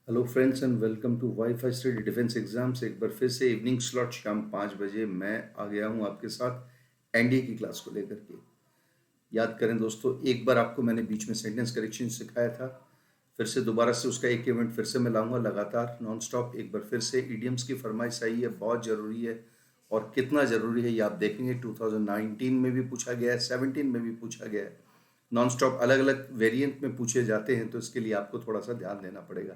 Hello friends and welcome to WiFi study defence exams. एक बार फिर से इवनिंग स्लॉट शाम 5 बजे मैं आ गया हूँ आपके साथ एनडीए की क्लास को लेकर के। याद करें दोस्तों, एक बार आपको मैंने बीच में सेंटेंस करेक्शन सिखाया था, फिर से दोबारा से उसका एक इवेंट फिर से मैं लाऊंगा लगातार नॉन स्टॉप। एक बार फिर से ईडियम्स की फरमाइश आई है, बहुत ज़रूरी है। और कितना ज़रूरी है ये आप देखेंगे। 2019 में भी पूछा गया है, 17 में भी पूछा गया है। नॉन स्टॉप अलग अलग वेरिएंट में पूछे जाते हैं, तो इसके लिए आपको थोड़ा सा ध्यान देना पड़ेगा।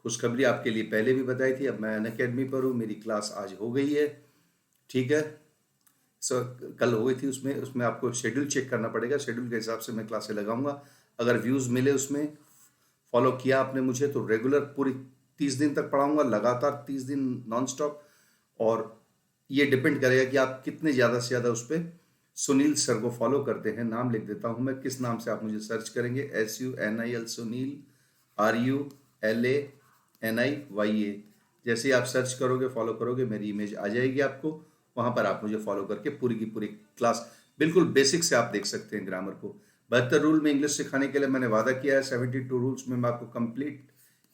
खुशखबरी आपके लिए पहले भी बताई थी, अब मैं अनअकैडमी पर हूँ, मेरी क्लास आज हो गई है। ठीक है। सो कल हो गई थी, उसमें उसमें आपको शेड्यूल चेक करना पड़ेगा, शेड्यूल के हिसाब से मैं क्लासें लगाऊंगा। अगर व्यूज़ मिले, उसमें फॉलो किया आपने मुझे, तो रेगुलर पूरी 30 दिन तक पढ़ाऊंगा, लगातार 30 दिन नॉन स्टॉप। और ये डिपेंड करेगा कि आप कितने ज़्यादा से ज़्यादा उस पर सुनील सर को फॉलो करते हैं। नाम लिख देता हूँ मैं, किस नाम से आप मुझे सर्च करेंगे, SUNIL सुनील, RULANIYA। जैसे ही आप सर्च करोगे, फॉलो करोगे, मेरी इमेज आ जाएगी आपको। वहां पर आप मुझे फॉलो करके पूरी की पूरी क्लास बिल्कुल बेसिक से आप देख सकते हैं ग्रामर को। 72 रूल में इंग्लिश सिखाने के लिए मैंने वादा किया है। 72 रूल्स में मैं आपको कंप्लीट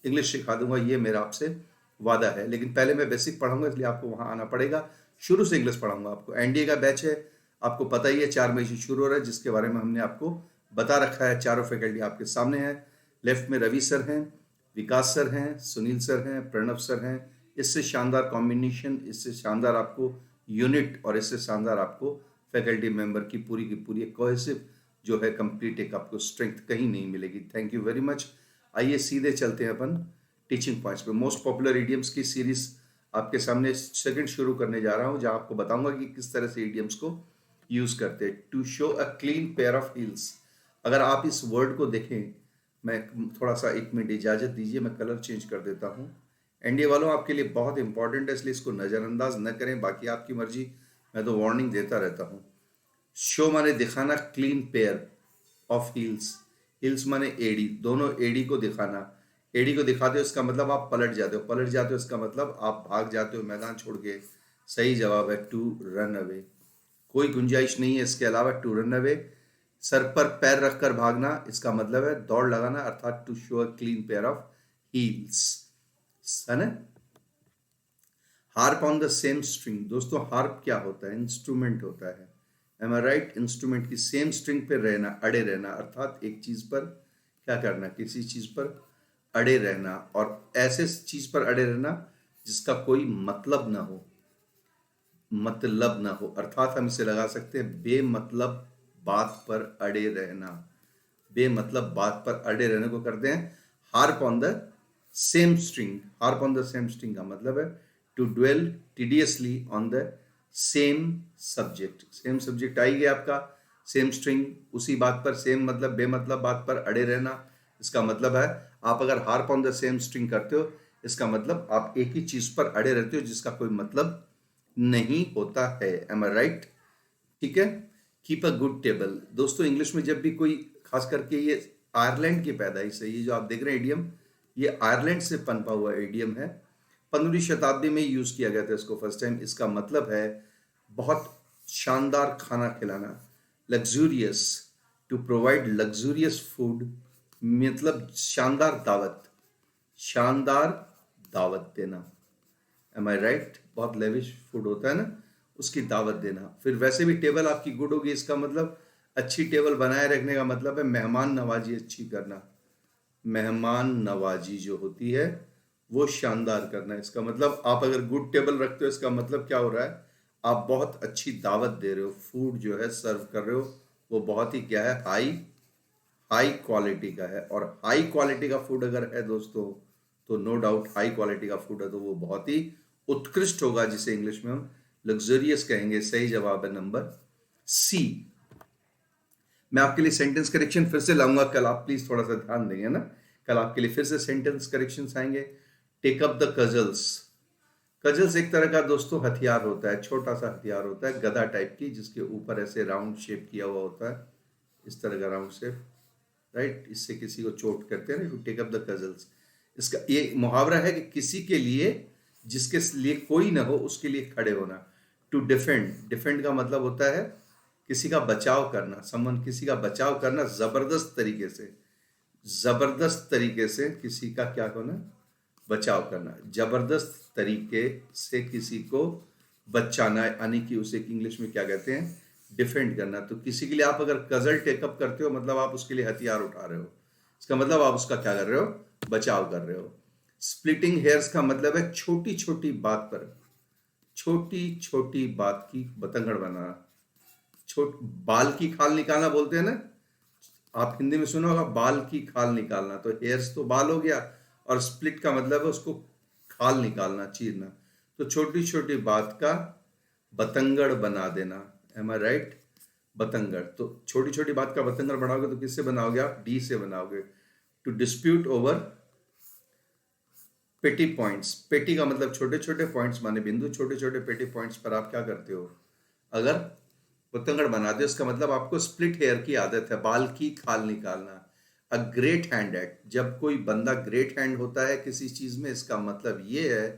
इंग्लिश सिखा दूंगा, ये मेरा आपसे वादा है। लेकिन पहले मैं बेसिक पढ़ाऊंगा, इसलिए आपको वहां आना पड़ेगा। शुरू से इंग्लिश पढ़ाऊंगा आपको। एनडीए का बैच है, आपको पता ही है, 4 मई से शुरू हो रहा है, जिसके बारे में हमने आपको बता रखा है। चारों फैकल्टी आपके सामने है। लेफ्ट में रवि सर हैं, विकास सर हैं, सुनील सर हैं, प्रणव सर हैं। इससे शानदार कॉम्बिनेशन, इससे शानदार आपको यूनिट, और इससे शानदार आपको फैकल्टी मेंबर की पूरी कोहेसिव जो है कंप्लीट एक आपको स्ट्रेंथ कहीं नहीं मिलेगी। Thank you very much. आइए सीधे चलते हैं अपन टीचिंग पॉइंट्स पे। मोस्ट पॉपुलर इडियम्स की सीरीज आपके सामने सेकंड शुरू करने जा रहा हूं, जहां आपको बताऊंगा कि किस तरह से इडियम्स को यूज करते हैं। To show a clean pair of heels. अगर आप इस वर्ड को देखें, मैं थोड़ा सा 1 मिनट इजाजत दीजिए, मैं कलर चेंज कर देता हूँ। एनडीए वालों, आपके लिए बहुत इंपॉर्टेंट है, इसलिए इसको नज़रअंदाज न करें, बाकी आपकी मर्जी। मैं तो वार्निंग देता रहता हूँ। शो माने दिखाना, clean pair of heels. Heels माने एडी, दोनों एडी को दिखाना। एडी को दिखाते हो इसका मतलब आप पलट जाते हो, पलट जाते हो इसका मतलब आप भाग जाते हो मैदान छोड़ के। सही जवाब है टू रन अवे। कोई गुंजाइश नहीं है इसके अलावा। टू रन अवे, सर पर पैर रखकर भागना, इसका मतलब है दौड़ लगाना, अर्थात to show a clean pair of heels, है ना। Harp on the same string. दोस्तों, हार्प क्या होता है? इंस्ट्रूमेंट होता है। Am I right? इंस्ट्रूमेंट की सेम स्ट्रिंग पे रहना, अड़े रहना, अर्थात एक चीज पर क्या करना, किसी चीज पर अड़े रहना। और ऐसे चीज पर अड़े रहना जिसका कोई मतलब ना हो, मतलब ना हो, अर्थात हम इसे लगा सकते हैं बेमतलब बात पर अड़े रहना। बेमतलब बात पर अड़े रहने को करते हैं harp on the same string. Harp on the same string का मतलब है to dwell tediously on the same subject. Same subject आई गया आपका, सेम स्ट्रिंग, उसी बात पर, सेम मतलब बेमतलब बात पर अड़े रहना। इसका मतलब है आप अगर harp on the same string करते हो, इसका मतलब आप एक ही चीज पर अड़े रहते हो जिसका कोई मतलब नहीं होता है। Am I right? ठीक है। Keep a good table. दोस्तों, इंग्लिश में जब भी कोई, खास करके ये आयरलैंड की पैदाइश है, ये जो आप देख रहे हैं इडियम, ये आयरलैंड से पनपा हुआ इडियम है। 15वीं शताब्दी में यूज किया गया था इसको फर्स्ट टाइम। इसका मतलब है बहुत शानदार खाना खिलाना, luxurious, to provide luxurious food, मतलब शानदार दावत, शानदार दावत देना। Am I right? बहुत लेविश फूड होता है ना, उसकी दावत देना। फिर वैसे भी टेबल आपकी गुड होगी, इसका मतलब अच्छी टेबल बनाए रखने का मतलब है मेहमान नवाजी अच्छी करना। मेहमान नवाजी जो होती है वो शानदार करना। इसका मतलब आप अगर गुड टेबल रखते हो, इसका मतलब क्या हो रहा है, आप बहुत अच्छी दावत दे रहे हो, फूड जो है सर्व कर रहे हो, वो बहुत ही क्या है, हाई हाई क्वालिटी का है। और हाई क्वालिटी का फूड अगर है दोस्तों, तो नो डाउट हाई क्वालिटी का फूड है तो वो बहुत ही उत्कृष्ट होगा, जिसे इंग्लिश में हम लग्जरियस कहेंगे। सही जवाब है नंबर सी। मैं आपके लिए सेंटेंस करेक्शन फिर से लाऊंगा कल, आप प्लीज थोड़ा सा ध्यान देंगे ना। कल आपके लिए फिर से सेंटेंस करेक्शन आएंगे। Take up the cudgels. Cudgels एक तरह का दोस्तों हथियार होता है, छोटा सा हथियार होता है, गदा टाइप की, जिसके ऊपर ऐसे राउंड शेप किया हुआ होता है, इस तरह का राउंड शेप, राइट। इससे किसी को चोट करते हैं ना, टू टेक अप द कजल्स। इसका ये मुहावरा है कि किसी के लिए, जिसके लिए कोई ना हो, उसके लिए खड़े होना। टू डिफेंड, डिफेंड का मतलब होता है किसी का बचाव करना, समवन किसी का बचाव करना जबरदस्त तरीके से, जबरदस्त तरीके से किसी का क्या होना, बचाव करना, जबरदस्त तरीके से किसी को बचाना, यानी कि उसे इंग्लिश में क्या कहते हैं, डिफेंड करना। तो किसी के लिए आप अगर कजल टेकअप करते हो, मतलब आप उसके लिए हथियार उठा रहे हो, इसका मतलब आप उसका क्या कर रहे हो, बचाव कर रहे हो। स्प्लिटिंग हेयर्स का मतलब है छोटी छोटी बात पर, छोटी छोटी बात की बतंगड़ बनाना। छोट बाल की खाल निकालना बोलते हैं ना, आप हिंदी में सुना होगा, बाल की खाल निकालना। तो हेयर्स तो बाल हो गया, और स्प्लिट का मतलब है उसको खाल निकालना, चीरना। तो छोटी छोटी बात का बतंगड़ बना देना, एम आई राइट। बतंगड़, तो छोटी छोटी बात का बतंगड़ बनाओगे तो किससे बनाओगे आप, डी से बनाओगे। टू डिस्प्यूट ओवर पेटी पॉइंट्स, पेटी का मतलब छोटे छोटे पॉइंट्स माने बिंदु, छोटे छोटे पेटी पॉइंट्स पर आप क्या करते हो, अगर बतंगड़ बना दे, उसका मतलब आपको स्प्लिट हेयर की आदत है, बाल की खाल निकालना। अ ग्रेट हैंड एट, जब कोई बंदा ग्रेट हैंड होता है किसी चीज में, इसका मतलब ये है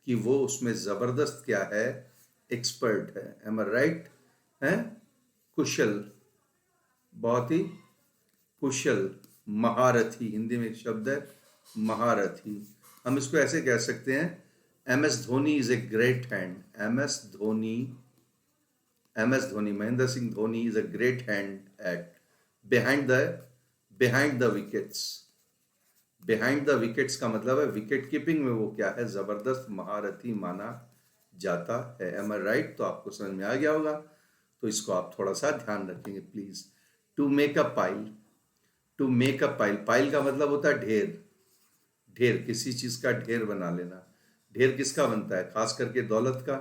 कि वो उसमें जबरदस्त क्या है, एक्सपर्ट है, एम आई राइट, है, कुशल, बहुत ही कुशल, महारथी, हिंदी में एक शब्द है महारथी। हम इसको ऐसे कह सकते हैं, M S Dhoni is a great hand, M S Dhoni, Mahendra Singh Dhoni is a great hand at behind the behind the wickets. Behind the wickets का मतलब है विकेट कीपिंग में वो क्या है, जबरदस्त महारथी माना जाता है, एम आई राइट। तो आपको समझ में आ गया होगा, तो इसको आप थोड़ा सा ध्यान रखेंगे please. To make a pile, to make a pile, pile का मतलब होता है ढेर, ढेर किसी चीज का ढेर बना लेना। ढेर किसका बनता है, खास करके दौलत का।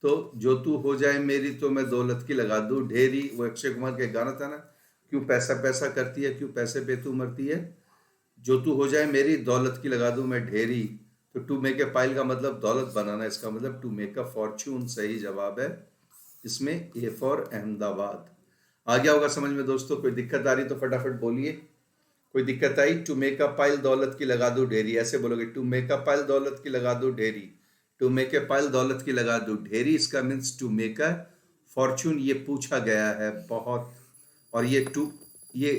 तो जो तू हो जाए मेरी तो मैं दौलत की लगा दूं ढेरी, वो अक्षय कुमार के गाना था ना, क्यों पैसा पैसा करती है, क्यों पैसे पे तू मरती है, जो तू हो जाए मेरी दौलत की लगा दूं मैं ढेरी। तो टू मेक ए पाइल का मतलब दौलत बनाना, इसका मतलब टू मेक अ फॉर्च्यून, सही जवाब है इसमें ए फॉर अहमदाबाद। आ गया होगा समझ में दोस्तों, कोई दिक्कत आ रही तो फटाफट बोलिए। कोई दिक्कत आई, टू मेक अ पाइल दौलत की लगा दो ढेरी, ऐसे बोलोगे, टू मेक अ पाइल दौलत की लगा दो ढेरी, टू मेक ए पाइल दौलत की लगा दो ढेरी, इसका means to make a fortune. ये पूछा गया है बहुत, और ये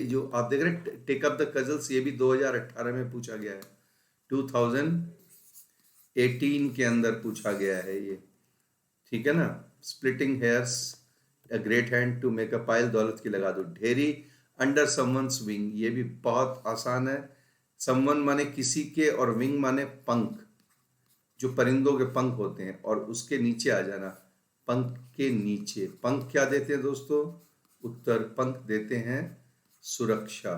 जो आप देख रहे हैं टेक अप द कजल्स, ये भी 2018 में पूछा गया है, 2018 के अंदर पूछा गया है ये, ठीक है ना। Splitting hairs, a great hand, to make a pile दौलत की लगा दो ढेरी, अंडर समवंस विंग, ये भी बहुत आसान है। समवन माने किसी के, और विंग माने पंख, जो परिंदों के पंख होते हैं, और उसके नीचे आ जाना, पंख के नीचे। पंख क्या देते हैं दोस्तों, उत्तर, पंख देते हैं सुरक्षा।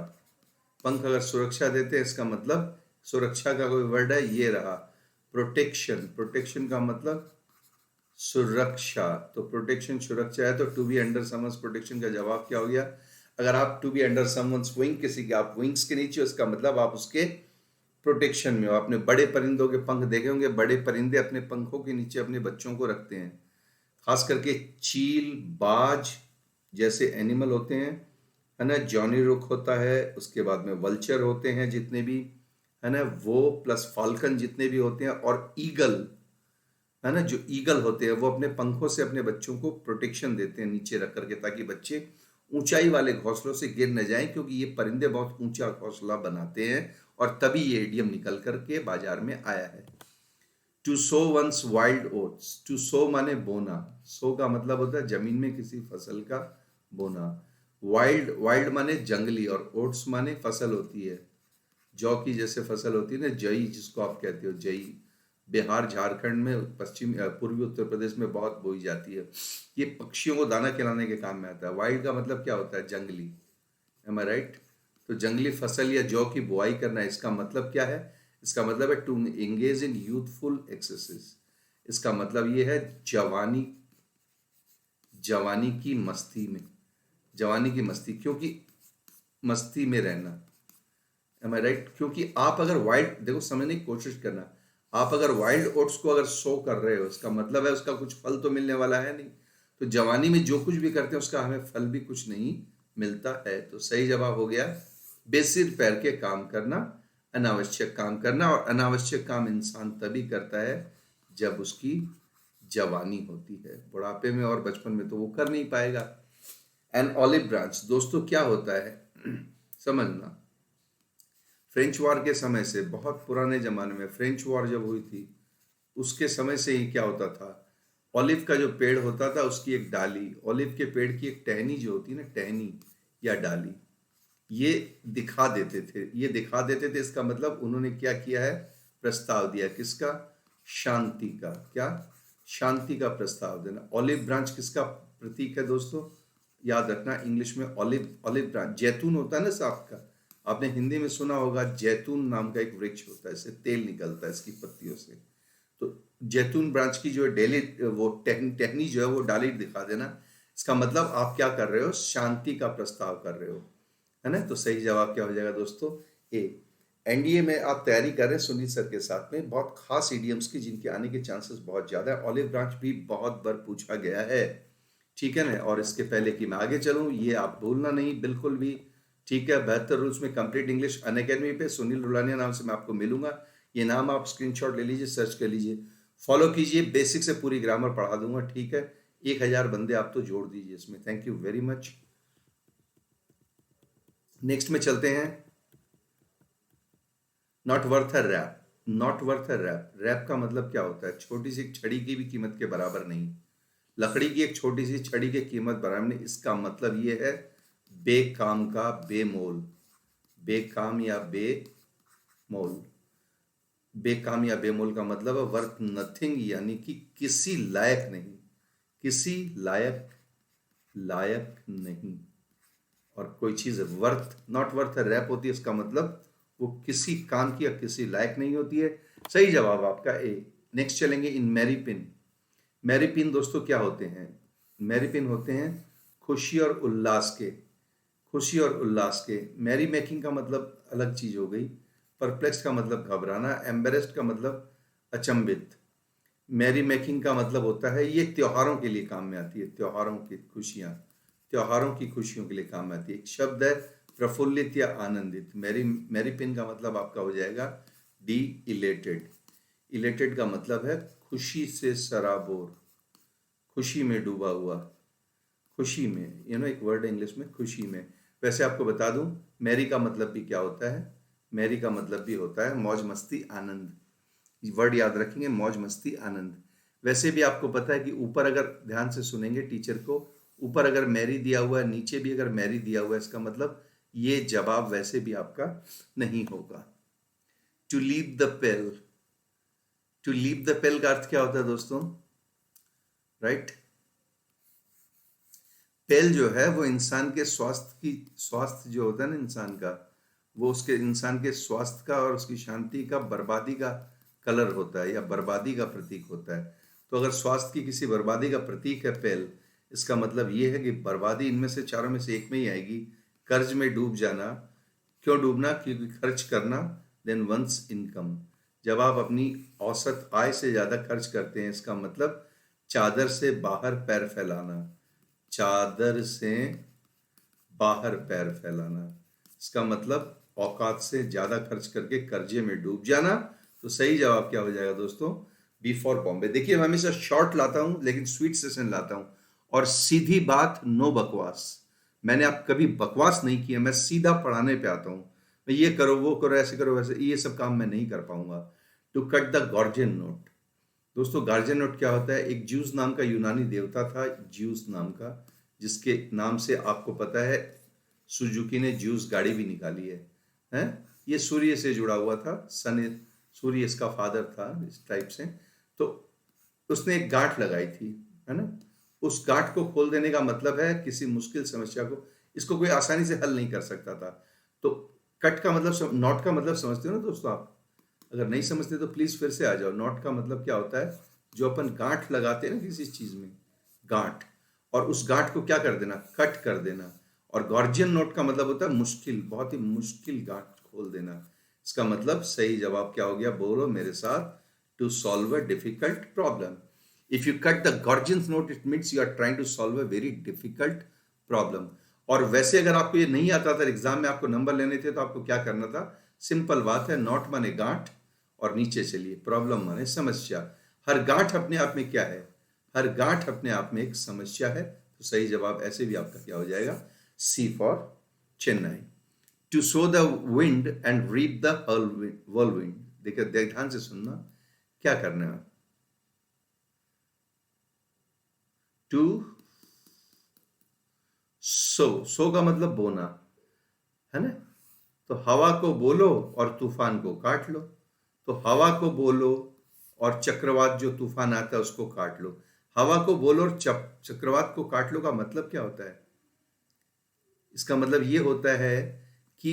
पंख अगर सुरक्षा देते हैं, इसका मतलब सुरक्षा का कोई वर्ड है, ये रहा प्रोटेक्शन। प्रोटेक्शन का मतलब सुरक्षा, तो प्रोटेक्शन सुरक्षा है, तो to be under someone's protection का जवाब क्या हो गया। अगर आप to be under someone's wing, किसी के आप विंग्स के नीचे, उसका मतलब आप उसके प्रोटेक्शन में हो। आपने बड़े परिंदों के पंख देखे होंगे, बड़े परिंदे अपने पंखों के नीचे अपने बच्चों को रखते हैं, खास करके चील, बाज जैसे एनिमल होते हैं, है ना। जॉनी रुक होता है, उसके बाद में वल्चर होते हैं जितने भी, है ना, वो प्लस फाल्कन जितने भी होते हैं, और ईगल, है ना, जो ईगल होते हैं वो अपने पंखों से अपने बच्चों को प्रोटेक्शन देते हैं नीचे रख करके, ताकि बच्चे ऊंचाई वाले घोंसलों से गिर न जाएं, क्योंकि ये परिंदे बहुत ऊंचा घोंसला बनाते हैं, और तभी ये इडियम निकल करके बाजार में आया है। To sow once wild oats, to sow माने बोना, सो का मतलब होता है जमीन में किसी फसल का बोना। वाइल्ड, वाइल्ड माने जंगली, और ओट्स माने फसल होती है, जौ की जैसे फसल होती है ना, जई जिसको आप कहते हो, जई बिहार झारखंड में, पश्चिम पूर्वी उत्तर प्रदेश में बहुत बोई जाती है। ये पक्षियों को दाना खिलाने के काम में आता है। वाइल्ड का मतलब क्या होता है, जंगली, एम आई राइट। तो जंगली फसल या जौ की बुआई करना, इसका मतलब क्या है, इसका मतलब है to engage in youthful exercise. इसका मतलब ये है जवानी, जवानी की मस्ती में, जवानी की मस्ती, क्योंकि मस्ती में रहना, एम आई राइट। क्योंकि आप अगर वाइल्ड, देखो समझने की कोशिश करना, आप अगर वाइल्ड ओट्स को अगर सो कर रहे हो, इसका मतलब है उसका कुछ फल तो मिलने वाला है नहीं। तो जवानी में जो कुछ भी करते हैं उसका हमें फल भी कुछ नहीं मिलता है। तो सही जवाब हो गया बेसिर पैर के काम करना, अनावश्यक काम करना, और अनावश्यक काम इंसान तभी करता है जब उसकी जवानी होती है, बुढ़ापे में और बचपन में तो वो कर नहीं पाएगा। एन ऑलिव ब्रांच दोस्तों क्या होता है समझना, फ्रेंच वॉर के समय से, बहुत पुराने जमाने में फ्रेंच वॉर जब हुई थी उसके समय से ही क्या होता था, ऑलिव का जो पेड़ होता था उसकी एक डाली, ऑलिव के पेड़ की एक टहनी जो होती है ना, टहनी या डाली, ये दिखा देते थे। इसका मतलब उन्होंने क्या किया है, प्रस्ताव दिया, किसका, शांति का। क्या, शांति का प्रस्ताव देना। ऑलिव ब्रांच किसका प्रतीक है दोस्तों, याद रखना, इंग्लिश में ऑलिव, ऑलिव ब्रांच, जैतून होता है ना साफ का, आपने हिंदी में सुना होगा, जैतून नाम का एक वृक्ष होता है, इससे तेल निकलता है इसकी पत्तियों से। तो जैतून ब्रांच की जो है डेली वो टहनी जो है वो डाली दिखा देना, इसका मतलब आप क्या कर रहे हो, शांति का प्रस्ताव कर रहे हो, है ना। तो सही जवाब क्या हो जाएगा दोस्तों, ए। एनडीए में आप तैयारी कर रहे हैं सुनील सर के साथ में, बहुत खास इडियम्स की जिनके आने के चांसेस बहुत ज्यादा है। ऑलिव ब्रांच भी बहुत बार पूछा गया है, ठीक है ना। और इसके पहले कि मैं आगे चलूं, ये आप भूलना नहीं बिल्कुल भी, ठीक है। 72 रूल्स में कंप्लीट इंग्लिश अनअकैडमी पे सुनील रुलानिया नाम से मैं आपको मिलूंगा, ये नाम आप स्क्रीनशॉट ले लीजिए, सर्च कर लीजिए, फॉलो कीजिए, बेसिक से पूरी ग्रामर पढ़ा दूंगा, ठीक है। 1000 बंदे आप तो जोड़ दीजिए इसमें। Thank you very much. Next में चलते हैं, not worth a rap. Not worth a rap, rap का मतलब क्या होता है, छोटी सी छड़ी की भी कीमत के बराबर नहीं, लकड़ी की एक छोटी सी छड़ी की कीमत बराबर नहीं, इसका मतलब ये है बेकाम का बेमोल, बेकाम या बेमोल, बेकाम या बेमोल का मतलब है वर्थ नथिंग, यानी कि किसी लायक नहीं, किसी लायक, लायक नहीं। और कोई चीज वर्थ, नॉट वर्थ रैप होती है, इसका मतलब वो किसी काम की या किसी लायक नहीं होती है। सही जवाब आपका ए। नेक्स्ट चलेंगे, इन मैरी पिन। मैरी पिन दोस्तों क्या होते हैं, मैरी पिन होते हैं खुशी और उल्लास के, खुशी और उल्लास के। मैरी मेकिंग का मतलब अलग चीज हो गई, परप्लेक्स का मतलब घबराना, एम्बेरेस्ड का मतलब अचंभित। मैरी मेकिंग का मतलब होता है ये त्योहारों के लिए काम में आती है, त्योहारों की खुशियां, त्योहारों की खुशियों के लिए काम में आती है। एक शब्द है प्रफुल्लित या आनंदित। मैरी, मैरी पिन का मतलब आपका हो जाएगा डी, इलेटेड। इलेटेड का मतलब है खुशी से सराबोर, खुशी में डूबा हुआ, खुशी में, एक वर्ड है इंग्लिश में, खुशी में। वैसे आपको बता दूं, मैरी का मतलब भी क्या होता है, मैरी का मतलब भी होता है मौज मस्ती आनंद, वर्ड याद रखेंगे, मौज मस्ती आनंद। वैसे भी आपको पता है कि ऊपर अगर ध्यान से सुनेंगे टीचर को, ऊपर अगर मैरी दिया हुआ है, नीचे भी अगर मैरी दिया हुआ है, इसका मतलब ये जवाब वैसे भी आपका नहीं होगा। To leave the pale, to leave the pale का अर्थ क्या होता है दोस्तों, राइट। पेल जो है वो इंसान के स्वास्थ्य की, स्वास्थ्य जो होता है ना इंसान का, वो उसके इंसान के स्वास्थ्य का और उसकी शांति का, बर्बादी का कलर होता है या बर्बादी का प्रतीक होता है। तो अगर स्वास्थ्य की किसी बर्बादी का प्रतीक है पेल, इसका मतलब ये है कि बर्बादी इनमें से चारों में से एक में ही आएगी। कर्ज में डूब जाना, क्यों डूबना, क्योंकि खर्च करना, देन वंस इनकम, जब आप अपनी औसत आय से ज्यादा खर्च करते हैं, इसका मतलब चादर से बाहर पैर फैलाना, चादर से बाहर पैर फैलाना, इसका मतलब औकात से ज्यादा खर्च करके कर्जे में डूब जाना। तो सही जवाब क्या हो जाएगा दोस्तों, बी फॉर बॉम्बे। देखिए मैं हमेशा शॉर्ट लाता हूं लेकिन स्वीट सेशन लाता हूं, और सीधी बात, नो बकवास। मैंने आप कभी बकवास नहीं किया, मैं सीधा पढ़ाने पे आता हूं। मैं ये करो वो करो ऐसे करो वैसे, ये सब काम मैं नहीं कर पाऊंगा। To cut the Gordian note, दोस्तों गार्जियन नोट क्या होता है, एक ज्यूस नाम का यूनानी देवता था, ज्यूस नाम का, जिसके नाम से आपको पता है सुजुकी ने ज्यूस गाड़ी भी निकाली है। ये सूर्य से जुड़ा हुआ था, सन, सूर्य इसका फादर था, इस टाइप से। तो उसने एक गांठ लगाई थी, है ना। उस गांठ को खोल देने का मतलब है किसी मुश्किल समस्या को, इसको कोई आसानी से हल नहीं कर सकता था। तो कट का मतलब, नॉट का मतलब समझते हो ना दोस्तों आप, अगर नहीं समझते तो प्लीज फिर से आ जाओ। नॉट का मतलब क्या होता है, जो अपन गांठ लगाते हैं ना किसी चीज में, गांठ, और उस गांठ को क्या कर देना, कट कर देना। और गॉर्जियन नोट का मतलब होता है मुश्किल, बहुत ही मुश्किल गांठ खोल देना। इसका मतलब सही जवाब क्या हो गया, बोलो मेरे साथ, to solve a difficult problem. If you cut the Gordian knot it means you are trying to solve a very difficult problem. और वैसे अगर आपको ये नहीं आता था, एग्जाम में आपको नंबर लेने थे, तो आपको क्या करना था, सिंपल बात है, नॉट माने गांठ और नीचे चलिए, प्रॉब्लम माने समस्या। हर गांठ अपने आप में क्या है, हर गांठ अपने आप में एक समस्या है। तो सही जवाब ऐसे भी आपका क्या हो जाएगा, C for Chennai. To sow the wind and reap the whirlwind। देखिए ध्यान से सुनना, क्या करना है। टू सो का मतलब बोना है ना। तो हवा को बोलो और तूफान को काट लो। तो हवा को बोलो और चक्रवात जो तूफान आता है उसको काट लो। हवा को बोलो और चक्रवात को काट लो का मतलब क्या होता है? इसका मतलब ये होता है कि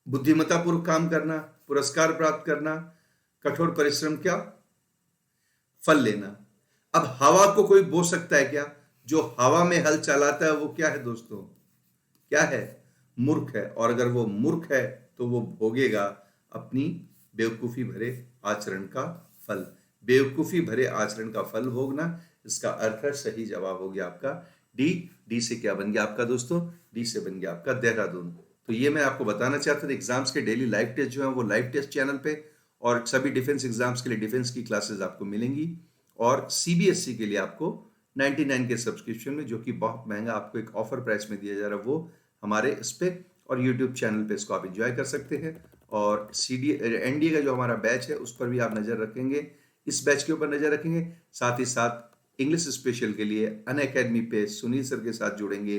बुद्धिमत्तापूर्वक काम करना, पुरस्कार प्राप्त करना, कठोर परिश्रम क्या फल लेना। अब हवा को कोई बो सकता है क्या? जो हवा में हल चलाता है वो क्या है दोस्तों? क्या है? मूर्ख है। और अगर वो मूर्ख है तो वो भोगेगा अपनी बेवकूफी भरे आचरण का फल। बेवकूफी भरे आचरण का फल भोगना, इसका अर्थ है सही जवाब हो गया आपका डी। डी से क्या बन गया आपका दोस्तों? डी से बन गया आपका देहरादून। तो ये मैं आपको बताना चाहता था, एग्जाम्स के डेली लाइव टेस्ट जो है वो लाइव टेस्ट चैनल पे, और सभी डिफेंस एग्जाम्स के लिए डिफेंस की क्लासेस आपको मिलेंगी। और सीबीएसई के लिए आपको 99 के सब्सक्रिप्शन में, जो कि बहुत महंगा आपको एक ऑफर प्राइस में दिया जा रहा है, वो हमारे इस पे और यूट्यूब चैनल पे इसको आप एंजॉय कर सकते हैं। और एनडीए का जो हमारा बैच है उस पर भी आप नजर रखेंगे, इस बैच के ऊपर नजर रखेंगे। साथ ही साथ इंग्लिश स्पेशल के लिए अनअकैडमी पे सुनील सर के साथ जुड़ेंगे।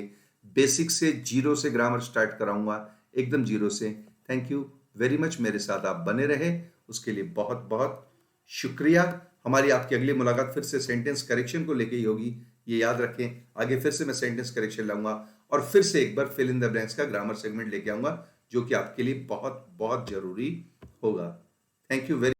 बेसिक से, जीरो से ग्रामर स्टार्ट कराऊंगा, एकदम जीरो से। थैंक यू वेरी मच, मेरे साथ आप बने रहे, उसके लिए बहुत बहुत शुक्रिया। हमारी आपकी अगली मुलाकात फिर से सेंटेंस करेक्शन को लेके ही होगी, ये याद रखें। आगे फिर से मैं सेंटेंस करेक्शन लाऊंगा और फिर से एक बार फिल इन द ब्लैंक्स का ग्रामर सेगमेंट लेके आऊंगा, जो कि आपके लिए बहुत बहुत जरूरी होगा। Thank you very